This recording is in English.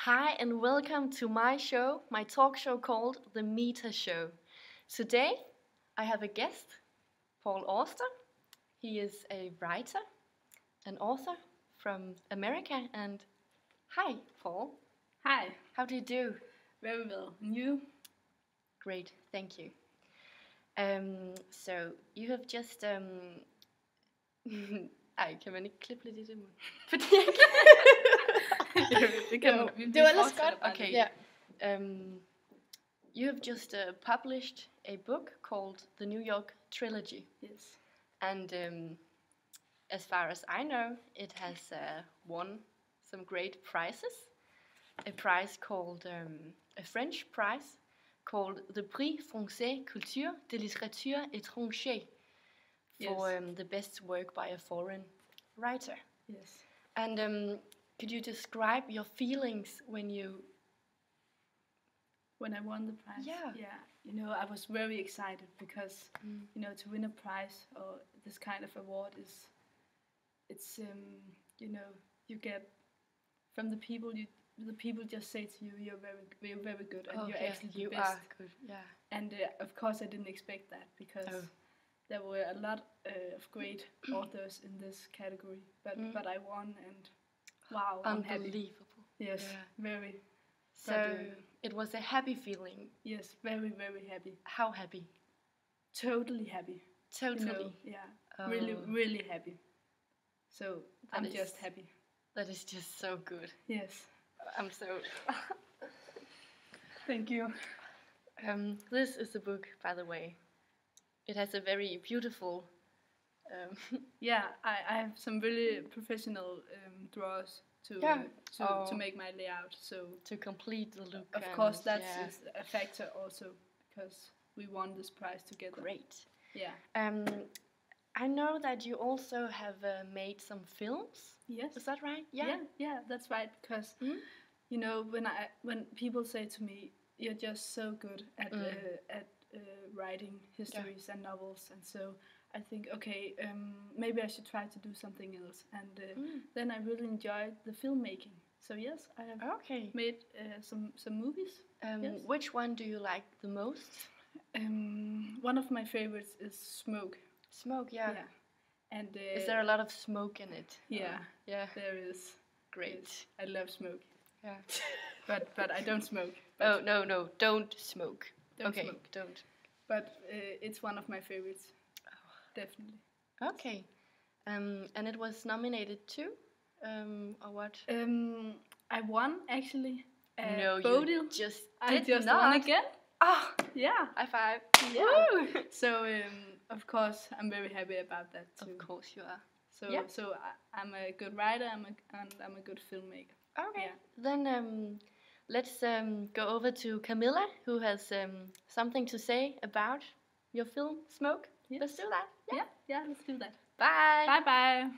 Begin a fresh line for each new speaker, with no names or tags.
Hi and welcome to my show, my talk show called The Meta Show. Today I have a guest, Paul Auster. He is a writer, an author from America, and hi, Paul.
Hi.
How do you do?
Very well. And you?
Great, thank you. So you have just Ej, kan man ikke klippe lidt i det? Fordi det kan man.
Det var ellers godt.
Okay. Yeah. You have just published a book called The New York Trilogy.
Yes.
And as far as I know, it has won some great prizes. A prize called, a French prize called the Prix Français Culture de Littérature étrangère for the best work by a foreign writer.
Yes.
And could you describe your feelings when
I won the prize? Yeah. You know, I was very excited because you know, to win a prize or this kind of award it's you know, you get from the people just say to you, you're very good and you're actually the best.
Are good. Yeah.
And of course I didn't expect that because there were a lot of great authors in this category, but I won and wow, I'm happy.
Unbelievable.
Yes, very.
So it was a happy feeling.
Yes, very, very happy.
How happy?
Totally happy.
Totally.
You know, yeah, really, really happy. So I'm just happy.
That is just so good.
Yes.
I'm so...
Thank you.
This is the book, by the way. It has a very beautiful...
Yeah, I have some really professional drawers to make my layout. So
to complete the look.
Of course, that's a factor also because we won this prize together.
Great.
Yeah.
I know that you also have made some films.
Yes.
Is that right?
Yeah, that's right. Because you know, when people say to me, "You're just so good at writing histories and novels," and so I think, okay, maybe I should try to do something else. And then I really enjoyed the filmmaking. So yes, I have made some movies. Yes.
Which one do you like the most?
One of my favorites is Smoke.
Smoke, yeah.
And
is there a lot of smoke in it?
Yeah,
there
is.
Great.
Yes, I love smoke.
Yeah.
but I don't smoke.
Oh no, don't smoke.
Don't smoke.
Don't.
But it's one of my favorites. Definitely.
Okay. And it was nominated too? Or what?
I won actually.
No,
Bodil.
you just
I
did
just
not.
won again.
Oh,
yeah.
High five.
Yeah.
Woo!
So of course I'm very happy about that too.
Of course you are.
So I'm a good writer. I'm a good filmmaker.
Okay.
Yeah.
Then let's go over to Camilla, who has something to say about your film Smoke.
Yes.
Let's do that.
Yeah, let's do that.
Bye.
Bye.